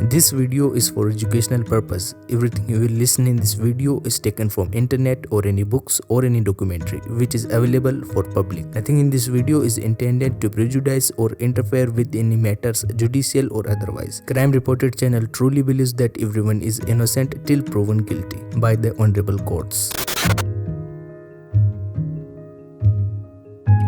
This video is for educational purpose. Everything you will listen in this video is taken from internet or any books or any documentary which is available for public. Nothing in this video is intended to prejudice or interfere with any matters judicial or otherwise. Crime Reported channel truly believes that everyone is innocent till proven guilty by the honorable courts.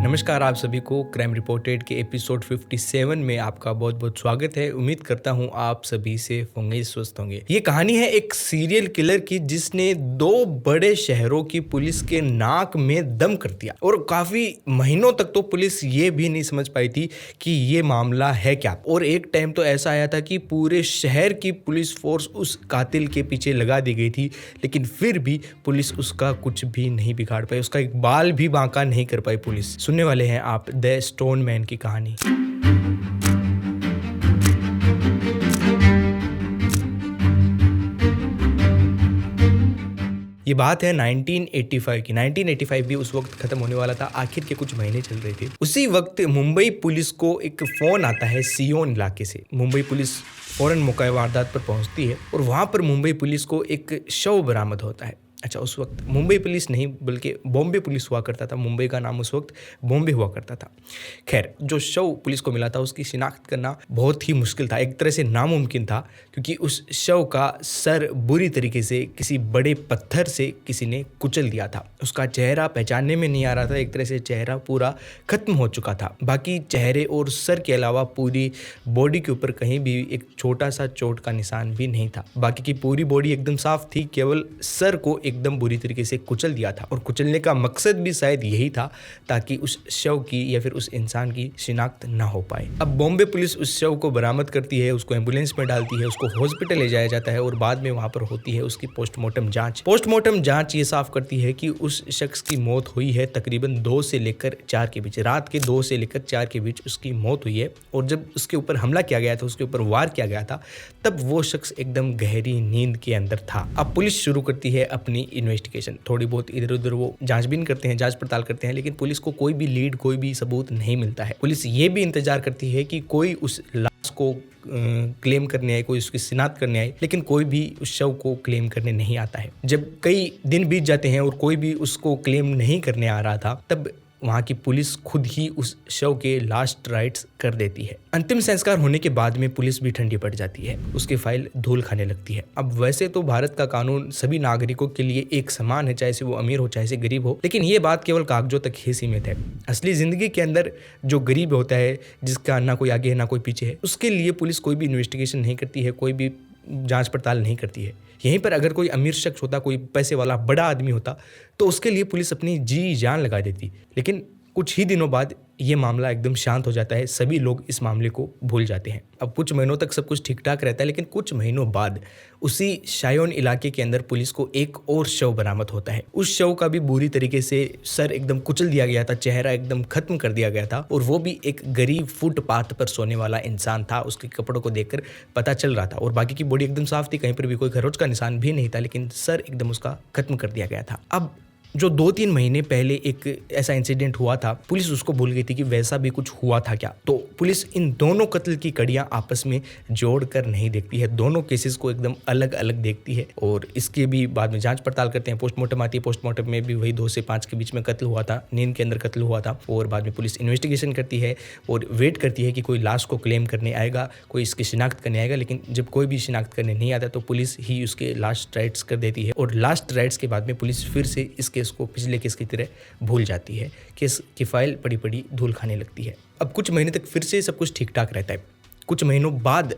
नमस्कार, आप सभी को crime reported के episode 57 में आपका बहुत बहुत स्वागत है। उम्मीद करता हूँ आप सभी सेफ होंगे, स्वस्थ होंगे। ये कहानी है एक सीरियल किलर की जिसने दो बड़े शहरों की पुलिस के नाक में दम कर दिया और काफ़ी महीनों तक तो पुलिस ये भी नहीं समझ पाई थी कि ये मामला है क्या। और एक टाइम तो ऐसा आया था कि पूरे शहर की पुलिस फोर्स उस कातिल के पीछे लगा दी गई थी, लेकिन फिर भी पुलिस उसका कुछ भी नहीं बिगाड़ पाई, उसका एक बाल भी बांका नहीं कर पाई पुलिस। सुनने वाले हैं आप द स्टोन मैन की कहानी। ये बात है 1985 की। 1985 भी उस वक्त खत्म होने वाला था, आखिर के कुछ महीने चल रहे थे। उसी वक्त मुंबई पुलिस को एक फोन आता है सियोन इलाके से। मुंबई पुलिस फौरन मौका वारदात पर पहुंचती है और वहां पर मुंबई पुलिस को एक शव बरामद होता है। अच्छा, उस वक्त मुंबई पुलिस नहीं बल्कि बॉम्बे पुलिस हुआ करता था। मुंबई का नाम उस वक्त बॉम्बे हुआ करता था। खैर, जो शव पुलिस को मिला था उसकी शिनाख्त करना बहुत ही मुश्किल था, एक तरह से नामुमकिन था, क्योंकि उस शव का सर बुरी तरीके से किसी बड़े पत्थर से किसी ने कुचल दिया था। उसका चेहरा पहचानने में नहीं आ रहा था, एक तरह से चेहरा पूरा खत्म हो चुका था। बाकी चेहरे और सर के अलावा पूरी बॉडी के ऊपर कहीं भी एक छोटा सा चोट का निशान भी नहीं था। बाकी की पूरी बॉडी एकदम साफ थी, केवल सर को एकदम बुरी तरीके से कुचल दिया था। और कुचलने का मकसद भी शायद यही था ताकि उस शव की या फिर उस इंसान की शिनाख्त ना हो पाए। अब बॉम्बे पुलिस उस शव को बरामद करती है, उसको एम्बुलेंस में डालती है, उसको हॉस्पिटल ले जाया जाता है और बाद में वहां पर होती है उसकी पोस्टमार्टम जांच। पोस्टमार्टम जांच ये साफ करती है कि उस शख्स की मौत हुई है तकरीबन 2 से लेकर 4 के बीच, रात के 2 से लेकर 4 के बीच उसकी मौत हुई है। और जब उसके ऊपर हमला किया गया था, उसके ऊपर वार किया गया था, तब वो शख्स एकदम गहरी नींद के अंदर था। अब पुलिस शुरू करती है अपनी इन्वेस्टिगेशन। थोड़ी बहुत इधर उधर वो जांचबीन करते हैं, जांच पड़ताल करते हैं, लेकिन पुलिस को कोई भी लीड, कोई भी सबूत नहीं मिलता है। पुलिस ये भी इंतजार करती है कि कोई उस लाश को क्लेम करने आए, कोई उसकी शिनाख्त करने आए, लेकिन कोई भी उस शव को क्लेम करने नहीं आता है। जब कई दिन बीत जाते हैं और कोई भी उसको क्लेम नहीं करने आ रहा था, तब वहाँ की पुलिस खुद ही उस शव के लास्ट राइट्स कर देती है। अंतिम संस्कार होने के बाद में पुलिस भी ठंडी पड़ जाती है, उसकी फाइल धूल खाने लगती है। अब वैसे तो भारत का कानून सभी नागरिकों के लिए एक समान है, चाहे से वो अमीर हो चाहे से गरीब हो, लेकिन ये बात केवल कागजों तक ही सीमित है। असली जिंदगी के अंदर जो गरीब होता है, जिसका ना कोई आगे है ना कोई पीछे है, उसके लिए पुलिस कोई भी इन्वेस्टिगेशन नहीं करती है, कोई भी जांच पड़ताल नहीं करती है। यहीं पर अगर कोई अमीर शख्स होता, कोई पैसे वाला बड़ा आदमी होता, तो उसके लिए पुलिस अपनी जी जान लगा देती। लेकिन कुछ ही दिनों बाद ये मामला एकदम शांत हो जाता है, सभी लोग इस मामले को भूल जाते हैं। अब कुछ महीनों तक सब कुछ ठीक ठाक रहता है, लेकिन कुछ महीनों बाद उसी शायोन इलाके के अंदर पुलिस को एक और शव बरामद होता है। उस शव का भी बुरी तरीके से सर एकदम कुचल दिया गया था, चेहरा एकदम खत्म कर दिया गया था, और वो भी एक गरीब फुटपाथ पर सोने वाला इंसान था। उसके कपड़ों को देखकर पता चल रहा था। और बाकी की बॉडी एकदम साफ थी, कहीं पर भी कोई खरोच का निशान भी नहीं था, लेकिन सर एकदम उसका खत्म कर दिया गया था। अब जो 2-3 महीने पहले एक ऐसा इंसिडेंट हुआ था, पुलिस उसको भूल गई थी कि वैसा भी कुछ हुआ था क्या। तो पुलिस इन दोनों कत्ल की कड़ियां आपस में जोड़कर नहीं देखती है, दोनों केसेस को एकदम अलग अलग देखती है और इसके भी बाद में जांच पड़ताल करते हैं। पोस्टमार्टम आती है, पोस्टमार्टम में भी वही 2 से 5 के बीच में कत्ल हुआ था, नींद के अंदर कत्ल हुआ था। और बाद में पुलिस इन्वेस्टिगेशन करती है और वेट करती है कि कोई लाश को क्लेम करने आएगा, कोई इसकी शिनाख्त करने आएगा। लेकिन जब कोई भी शिनाख्त करने नहीं आता तो पुलिस ही उसके लास्ट राइट्स कर देती है। और लास्ट राइट्स के बाद में पुलिस फिर से इस केस को पिछले केस की तरह भूल जाती है। केस की फाइल पड़ी पड़ी धूल खाने लगती है। अब कुछ महीने तक फिर से सब कुछ ठीक ठाक रहता है। कुछ महीनों बाद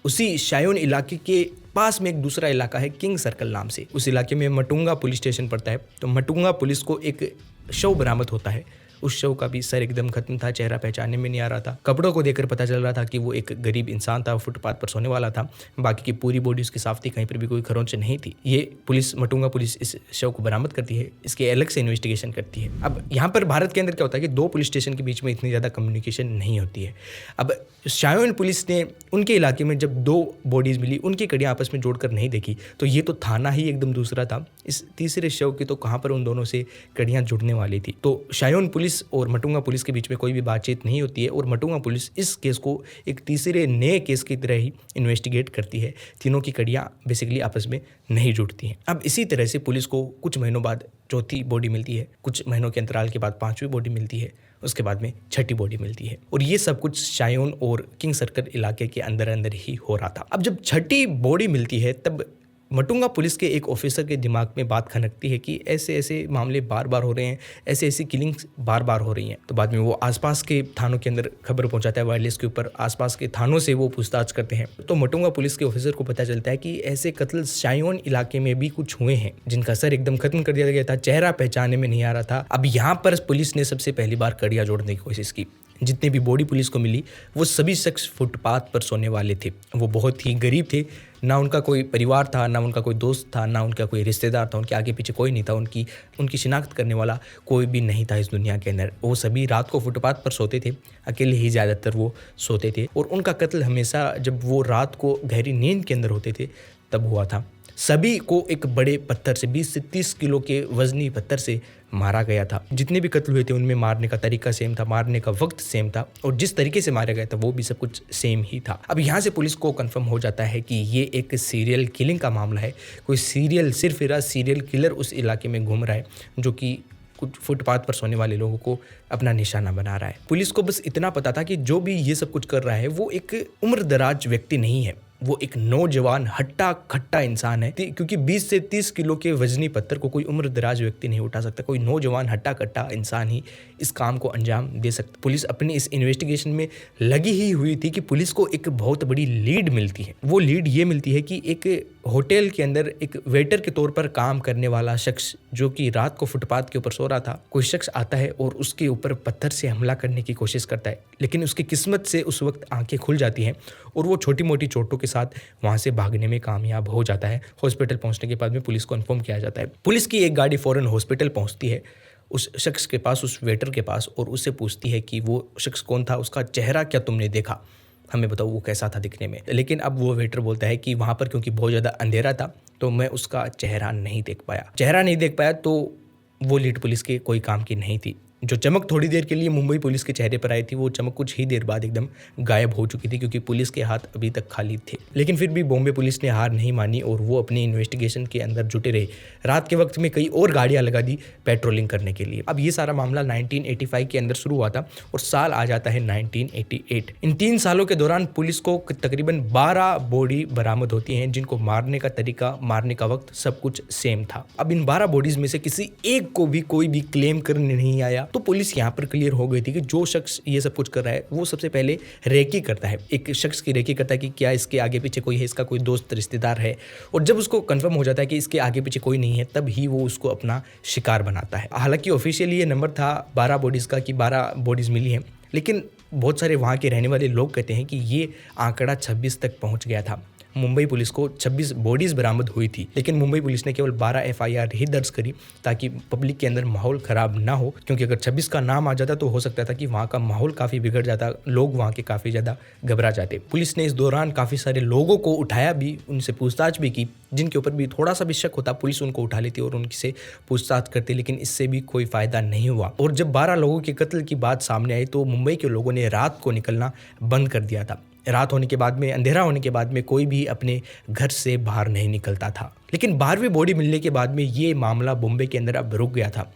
उसी शायोन इलाके के पास में एक दूसरा इलाका है, किंग सर्कल नाम से। उस इलाके में मटुंगा पुलिस स्टेशन पड़ता है। तो मटुंगा पुलिस को एक शव बरामद होता है। उस शव का भी सर एकदम खत्म था, चेहरा पहचानने में नहीं आ रहा था। कपड़ों को देखकर पता चल रहा था कि वो एक गरीब इंसान था, फुटपाथ पर सोने वाला था। बाकी की पूरी बॉडी उसकी साफ थी, कहीं पर भी कोई खरोंच नहीं थी। ये पुलिस, मटुंगा पुलिस, इस शव को बरामद करती है, इसके अलग से इन्वेस्टिगेशन करती है। अब यहाँ पर भारत के अंदर क्या होता है कि 2 पुलिस स्टेशन के बीच में इतनी ज़्यादा कम्युनिकेशन नहीं होती है। अब शायोन पुलिस ने उनके इलाके में जब 2 बॉडीज़ मिली, उनकी कड़ियाँ आपस में जोड़कर नहीं देखी, तो ये तो थाना ही एकदम दूसरा था। इस तीसरे शव की तो कहाँ पर उन दोनों से कड़ियाँ जुड़ने वाली थी। तो शायोन पुलिस पुलिस और मटुंगा पुलिस के बीच में कोई भी बातचीत नहीं होती है और मटुंगा पुलिस इस केस को एक तीसरे नए केस की तरह ही इन्वेस्टिगेट करती है। तीनों की कड़ियाँ बेसिकली आपस में नहीं जुड़ती हैं। अब इसी तरह से पुलिस को कुछ महीनों बाद चौथी बॉडी मिलती है, कुछ महीनों के अंतराल के बाद पांचवी बॉडी मिलती है, उसके बाद में छठी बॉडी मिलती है और ये सब कुछ शायोन और किंग सर्कल इलाके के अंदर अंदर ही हो रहा था। अब जब छठी बॉडी मिलती है तब मटुंगा पुलिस के एक ऑफिसर के दिमाग में बात खनकती है कि ऐसे ऐसे मामले बार बार हो रहे हैं, ऐसे ऐसी किलिंग्स बार बार हो रही हैं। तो बाद में वो आसपास के थानों के अंदर खबर पहुंचाता है वायरलेस के ऊपर, आसपास के थानों से वो पूछताछ करते हैं। तो मटुंगा पुलिस के ऑफिसर को पता चलता है कि ऐसे कत्ल शायोन इलाके में भी कुछ हुए हैं जिनका सर एकदम खत्म कर दिया गया था, चेहरा पहचानने में नहीं आ रहा था। अब यहाँ पर पुलिस ने सबसे पहली बार कड़ियाँ जोड़ने की कोशिश की। जितने भी बॉडी पुलिस को मिली वो सभी शख्स फुटपाथ पर सोने वाले थे। वो बहुत ही गरीब थे, ना उनका कोई परिवार था, ना उनका कोई दोस्त था, ना उनका कोई रिश्तेदार था, उनके आगे पीछे कोई नहीं था, उनकी शिनाख्त करने वाला कोई भी नहीं था इस दुनिया के अंदर। वो सभी रात को फुटपाथ पर सोते थे, अकेले ही ज़्यादातर वो सोते थे और उनका कत्ल हमेशा जब वो रात को गहरी नींद के अंदर होते थे तब हुआ था। सभी को एक बड़े पत्थर से 20 से 30 किलो के वजनी पत्थर से मारा गया था। जितने भी कत्ल हुए थे उनमें मारने का तरीका सेम था, मारने का वक्त सेम था और जिस तरीके से मारा गया था वो भी सब कुछ सेम ही था। अब यहाँ से पुलिस को कंफर्म हो जाता है कि ये एक सीरियल किलिंग का मामला है। कोई सीरियल किलर उस इलाके में घूम रहा है जो कि कुछ फुटपाथ पर सोने वाले लोगों को अपना निशाना बना रहा है। पुलिस को बस इतना पता था कि जो भी ये सब कुछ कर रहा है वो एक उम्रदराज व्यक्ति नहीं है, वो एक नौजवान हट्टा खट्टा इंसान है। क्योंकि 20 से 30 किलो के वजनी पत्थर को कोई उम्रदराज व्यक्ति नहीं उठा सकता, कोई नौजवान हट्टा कट्टा इंसान ही इस काम को अंजाम दे सकता। पुलिस अपनी इस इन्वेस्टिगेशन में लगी ही हुई थी कि पुलिस को एक बहुत बड़ी लीड मिलती है। वो लीड ये मिलती है कि एक होटल के अंदर एक वेटर के तौर पर काम करने वाला शख्स जो कि रात को फुटपाथ के ऊपर सो रहा था, कोई शख्स आता है और उसके ऊपर पत्थर से हमला करने की कोशिश करता है, लेकिन उसकी किस्मत से उस वक्त आंखें खुल जाती हैं और वो छोटी मोटी चोटों के साथ वहां से भागने में कामयाब हो जाता है। हॉस्पिटल पहुंचने के बाद में पुलिस को इन्फॉर्म किया जाता है। पुलिस की एक गाड़ी फौरन हॉस्पिटल पहुंचती है उस शख्स के पास, उस वेटर के पास, और उससे पूछती है कि वो शख्स कौन था, उसका चेहरा क्या तुमने देखा, हमें बताओ वो कैसा था दिखने में। लेकिन अब वो वेटर बोलता है कि वहाँ पर क्योंकि बहुत ज़्यादा अंधेरा था तो मैं उसका चेहरा नहीं देख पाया। तो वो लीड पुलिस के कोई काम की नहीं थी। जो चमक थोड़ी देर के लिए मुंबई पुलिस के चेहरे पर आई थी वो चमक कुछ ही देर बाद एकदम गायब हो चुकी थी क्योंकि पुलिस के हाथ अभी तक खाली थे। लेकिन फिर भी बॉम्बे पुलिस ने हार नहीं मानी और वो अपनी इन्वेस्टिगेशन के अंदर जुटे रहे। रात के वक्त में कई और गाड़ियां लगा दी पेट्रोलिंग करने के लिए। अब ये सारा मामला 1985 के अंदर शुरू हुआ था और साल आ जाता है 1988। इन 3 सालों के दौरान पुलिस को तकरीबन 12 बॉडी बरामद होती हैं जिनको मारने का तरीका, मारने का वक्त सब कुछ सेम था। अब इन 12 बॉडीज में से किसी एक को भी कोई भी क्लेम करने नहीं आया। तो पुलिस यहाँ पर क्लियर हो गई थी कि जो शख्स ये सब कुछ कर रहा है वो सबसे पहले रेकी करता है, एक शख्स की रेकी करता है कि क्या इसके आगे पीछे कोई है, इसका कोई दोस्त रिश्तेदार है, और जब उसको कंफर्म हो जाता है कि इसके आगे पीछे कोई नहीं है तब ही वो उसको अपना शिकार बनाता है। हालांकि ऑफिशियली ये नंबर था 12 बॉडीज़ का कि 12 बॉडीज़ मिली हैं, लेकिन बहुत सारे वहाँ के रहने वाले लोग कहते हैं कि ये आंकड़ा 26 तक पहुँच गया था। मुंबई पुलिस को 26 बॉडीज बरामद हुई थी, लेकिन मुंबई पुलिस ने केवल 12 FIR ही दर्ज करी ताकि पब्लिक के अंदर माहौल खराब ना हो, क्योंकि अगर 26 का नाम आ जाता तो हो सकता था कि वहाँ का माहौल काफ़ी बिगड़ जाता, लोग वहाँ के काफ़ी ज़्यादा घबरा जाते। पुलिस ने इस दौरान काफ़ी सारे लोगों को उठाया भी, उनसे पूछताछ भी की, जिनके ऊपर भी थोड़ा सा भी शक होता पुलिस उनको उठा लेती और उनसे पूछताछ करती, लेकिन इससे भी कोई फ़ायदा नहीं हुआ। और जब 12 लोगों के कत्ल की बात सामने आई तो मुंबई के लोगों ने रात को निकलना बंद कर दिया था। रात होने के बाद में, अंधेरा होने के बाद में कोई भी अपने घर से बाहर नहीं निकलता था। लेकिन 12वीं बॉडी मिलने के बाद में ये मामला बॉम्बे के अंदर अब रुक गया था।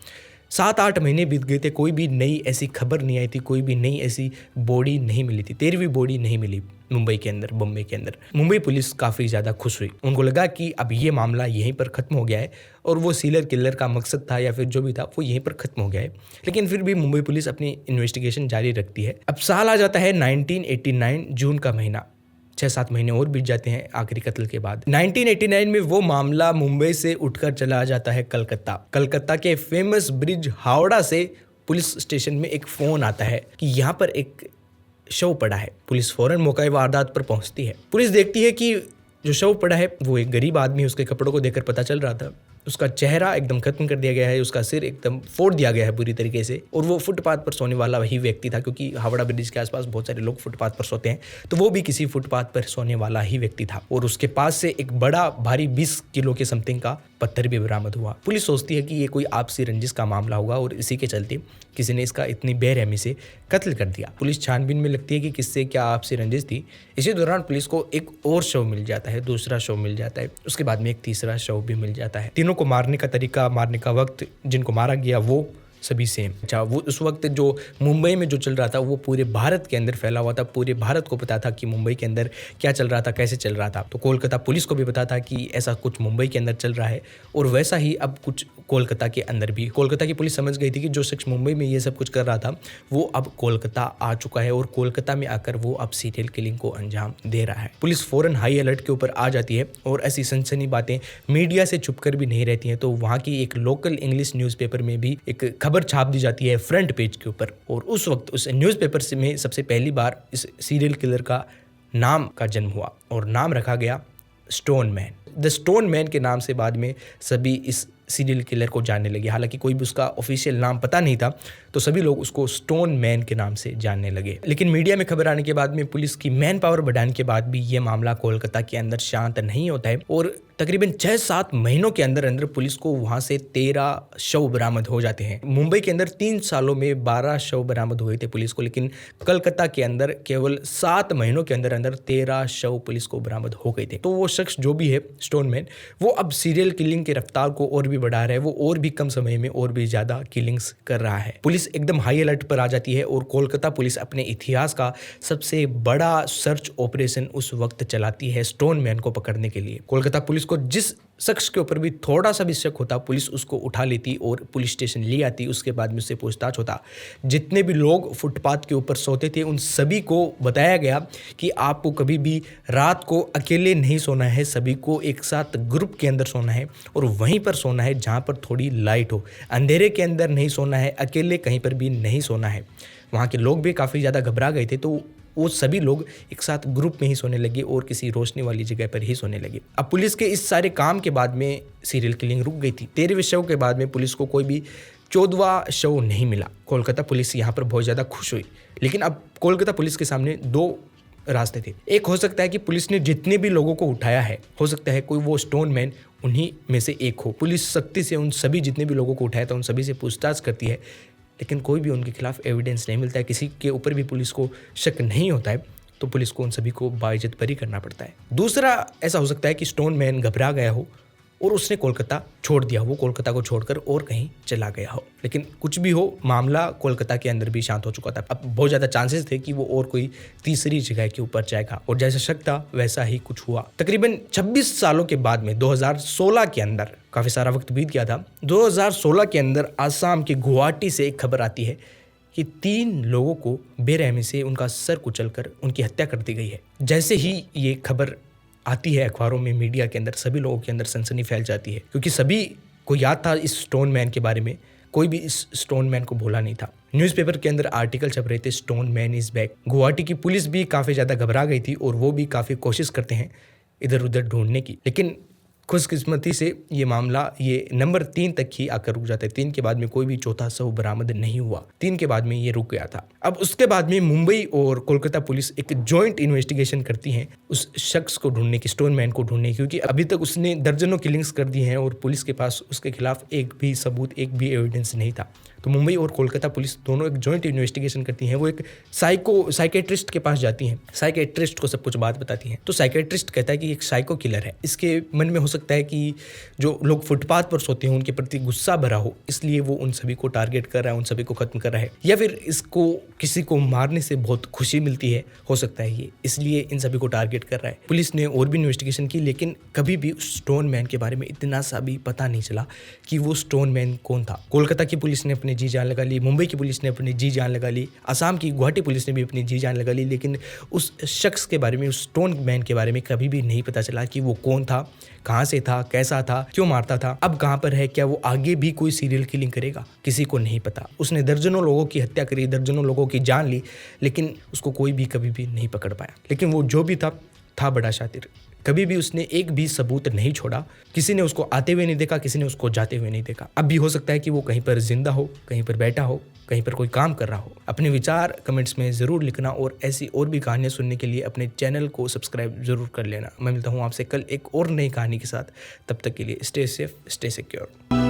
7-8 महीने बीत गए थे, कोई भी नई ऐसी खबर नहीं आई थी, कोई भी नई ऐसी बॉडी नहीं मिली थी। 13वीं बॉडी नहीं मिली मुंबई के अंदर, बॉम्बे के अंदर। मुंबई पुलिस काफ़ी ज़्यादा खुश हुई, उनको लगा कि अब ये मामला यहीं पर ख़त्म हो गया है और वो सीरियल किलर का मकसद था या फिर जो भी था वो यहीं पर ख़त्म हो गया है। लेकिन फिर भी मुंबई पुलिस अपनी इन्वेस्टिगेशन जारी रखती है। अब साल आ जाता है 1989, जून का महीना। 6-7 महीने और बीत जाते हैं आखिरी कत्ल के बाद। 1989 में वो मामला मुंबई से उठकर चला जाता है कलकत्ता के फेमस ब्रिज हावड़ा से पुलिस स्टेशन में एक फ़ोन आता है कि यहाँ पर एक शव पड़ा है। पुलिस फौरन मौके वारदात पर पहुंचती है। पुलिस देखती है कि जो शव पड़ा है वो एक गरीब आदमी, उसके कपड़ों को देखकर पता चल रहा था उसका चेहरा एकदम खत्म कर दिया गया है, उसका सिर एकदम फोड़ दिया गया है पूरी तरीके से। और वो फुटपाथ पर सोने वाला वही व्यक्ति था, क्योंकि हावड़ा ब्रिज के आसपास बहुत सारे लोग फुटपाथ पर सोते हैं, तो वो भी किसी फुटपाथ पर सोने वाला ही व्यक्ति था। और उसके पास से एक बड़ा भारी 20 किलो के समथिंग का पत्थर भी बरामद हुआ। पुलिस सोचती है कि ये कोई आपसी रंजिश का मामला होगा और इसी के चलते किसी ने इसका इतनी बेरहमी से कत्ल कर दिया। पुलिस छानबीन में लगती है कि किससे क्या आपसी रंजिश थी। इसी दौरान पुलिस को एक और शव मिल जाता है, दूसरा शव मिल जाता है, उसके बाद में एक तीसरा शव भी मिल जाता है। तीनों को मारने का तरीका, मारने का वक्त, जिनको मारा गया वो सभी सेम। अच्छा, वो उस वक्त जो मुंबई में जो चल रहा था वो पूरे भारत के अंदर फैला हुआ था। पूरे भारत को पता था कि मुंबई के अंदर क्या चल रहा था, कैसे चल रहा था। तो कोलकाता पुलिस को भी पता था कि ऐसा कुछ मुंबई के अंदर चल रहा है, और वैसा ही अब कुछ कोलकाता के अंदर भी। कोलकाता की पुलिस समझ गई थी कि जो शख्स मुंबई में ये सब कुछ कर रहा था वो अब कोलकाता आ चुका है, और कोलकाता में आकर वो अब सीरियल किलिंग को अंजाम दे रहा है। पुलिस फौरन हाई अलर्ट के ऊपर आ जाती है, और ऐसी सनसनी बातें मीडिया से छुपकर भी नहीं रहती हैं। तो वहाँ की एक लोकल इंग्लिश न्यूज़पेपर में भी एक खबर छाप दी जाती है फ्रंट पेज के ऊपर, और उस वक्त उस न्यूज़पेपर से में सबसे पहली बार इस सीरियल किलर का नाम का जन्म हुआ, और नाम रखा गया stone man. The stone man के नाम से बाद में सभी इस सीरियल किलर को जानने लगे। हालांकि कोई भी उसका ऑफिशियल नाम पता नहीं था, तो सभी लोग उसको स्टोन मैन के नाम से जानने लगे। लेकिन मीडिया में खबर आने के बाद में, पुलिस की मैन पावर बढ़ाने के बाद भी ये मामला कोलकाता के अंदर शांत नहीं होता है, और तकरीबन 6-7 महीनों के अंदर अंदर पुलिस को वहां से 13 शव बरामद हो जाते हैं। मुंबई के अंदर 3 सालों में 12 शव बरामद हुए थे पुलिस को, लेकिन कलकत्ता के अंदर केवल 7 महीनों के अंदर अंदर 13 शव पुलिस को बरामद हो गए थे। तो वो शख्स जो भी है स्टोन मैन, वो अब सीरियल किलिंग की रफ्तार को और भी बढ़ा रहा है। वो और भी कम समय में और भी ज्यादा किलिंग्स कर रहा है। पुलिस एकदम हाई अलर्ट पर आ जाती है, और कोलकाता पुलिस अपने इतिहास का सबसे बड़ा सर्च ऑपरेशन उस वक्त चलाती है स्टोन मैन को पकड़ने के लिए। कोलकाता पुलिस को जिस शख्स के ऊपर भी थोड़ा सा भी शक होता, पुलिस उसको उठा लेती और पुलिस स्टेशन ले आती। उसके बाद में उससे पूछताछ होता। जितने भी लोग फुटपाथ के ऊपर सोते थे उन सभी को बताया गया कि आपको कभी भी रात को अकेले नहीं सोना है, सभी को एक साथ ग्रुप के अंदर सोना है, और वहीं पर सोना है जहाँ पर थोड़ी लाइट हो। अंधेरे के अंदर नहीं सोना है, अकेले कहीं पर भी नहीं सोना है। वहाँ के लोग भी काफ़ी ज़्यादा घबरा गए थे, तो वो सभी लोग एक साथ ग्रुप में ही सोने लगे और किसी रोशनी वाली जगह पर ही सोने लगे। अब पुलिस के इस सारे काम के बाद में सीरियल किलिंग रुक गई थी। 13वें शव के बाद में पुलिस को कोई भी 14वां शव नहीं मिला। कोलकाता पुलिस यहाँ पर बहुत ज़्यादा खुश हुई, लेकिन अब कोलकाता पुलिस के सामने 2 रास्ते थे। एक हो सकता है कि पुलिस ने जितने भी लोगों को उठाया है, हो सकता है कोई वो स्टोन मैन उन्हीं में से एक हो। पुलिस सख्ती से उन सभी जितने भी लोगों को उठाया था उन सभी से पूछताछ करती है, लेकिन कोई भी उनके खिलाफ एविडेंस नहीं मिलता है, किसी के ऊपर भी पुलिस को शक नहीं होता है, तो पुलिस को उन सभी को बाइज्जत बरी करना पड़ता है। दूसरा ऐसा हो सकता है कि स्टोन मैन घबरा गया हो और उसने कोलकाता छोड़ दिया, वो कोलकाता को छोड़कर और कहीं चला गया हो। लेकिन कुछ भी हो, मामला कोलकाता के अंदर भी शांत हो चुका था। अब बहुत ज़्यादा चांसेस थे कि वो और कोई तीसरी जगह के ऊपर जाएगा, और जैसा शक था वैसा ही कुछ हुआ। तकरीबन 26 सालों के बाद में 2016 के अंदर, काफ़ी सारा वक्त बीत गया था, 2016 के अंदर आसाम के गुवाहाटी से एक खबर आती है कि 3 लोगों को बेरहमी से उनका सर कुचलकर उनकी हत्या कर दी गई है। जैसे ही ये खबर आती है अखबारों में, मीडिया के अंदर, सभी लोगों के अंदर सनसनी फैल जाती है, क्योंकि सभी को याद था इस स्टोन मैन के बारे में। कोई भी इस स्टोन मैन को भूला नहीं था। न्यूज़पेपर के अंदर आर्टिकल छप रहे थे, stone man is back. Guwahati की पुलिस भी काफ़ी ज़्यादा घबरा गई थी, और वो भी काफ़ी कोशिश करते हैं इधर उधर ढूंढने की, लेकिन खुशकिस्मती से ये मामला ये नंबर 3 तक ही आकर रुक जाता है। 3 के बाद में कोई भी चौथा शव बरामद नहीं हुआ। 3 के बाद में ये रुक गया था। अब उसके बाद में मुंबई और कोलकाता पुलिस एक जॉइंट इन्वेस्टिगेशन करती हैं उस शख्स को ढूंढने की, स्टोन मैन को ढूंढने की, क्योंकि अभी तक उसने दर्जनों किलिंग्स कर दी हैं और पुलिस के पास उसके खिलाफ एक भी सबूत, एक भी एविडेंस नहीं था। तो मुंबई और कोलकाता पुलिस दोनों एक जॉइंट इन्वेस्टिगेशन करती हैं। वो एक साइकेट्रिस्ट के पास जाती हैं, साइकेट्रिस्ट को सब कुछ बात बताती हैं। तो साइकेट्रिस्ट कहता है कि एक साइको किलर है। इसके मन में हो सकता है कि जो लोग फुटपाथ पर सोते हैं उनके प्रति गुस्सा भरा हो, इसलिए वो उन सभी को टारगेट कर रहा है, उन सभी को खत्म कर रहा है, या फिर इसको किसी को मारने से बहुत खुशी मिलती है, हो सकता है ये, इसलिए इन सभी को टारगेट कर रहा है। पुलिस ने और भी इन्वेस्टिगेशन की, लेकिन कभी भी स्टोन मैन के बारे में इतना सा भी पता नहीं चला कि वो स्टोन मैन कौन था। कोलकाता की पुलिस ने अपनी जी जान लगा ली, मुंबई की पुलिस ने अपनी जी जान लगा ली, आसाम की गुवाहाटी पुलिस ने भी अपनी जी जान लगा ली, लेकिन उस शख्स के बारे में, उस स्टोन मैन के बारे में कभी भी नहीं पता चला कि वो कौन था, कहाँ से था, कैसा था, क्यों मारता था, अब कहाँ पर है, क्या वो आगे भी कोई सीरियल किलिंग करेगा, किसी को नहीं पता। उसने दर्जनों लोगों की हत्या करी, दर्जनों लोगों की जान ली, लेकिन उसको कोई भी कभी भी नहीं पकड़ पाया। लेकिन वो जो भी था बड़ा शातिर, कभी भी उसने एक भी सबूत नहीं छोड़ा। किसी ने उसको आते हुए नहीं देखा, किसी ने उसको जाते हुए नहीं देखा। अब भी हो सकता है कि वो कहीं पर जिंदा हो, कहीं पर बैठा हो, कहीं पर कोई काम कर रहा हो। अपने विचार कमेंट्स में ज़रूर लिखना और ऐसी और भी कहानियाँ सुनने के लिए अपने चैनल को सब्सक्राइब ज़रूर कर लेना। मैं मिलता हूँ आपसे कल एक और नई कहानी के साथ। तब तक के लिए स्टे सेफ, स्टे सिक्योर।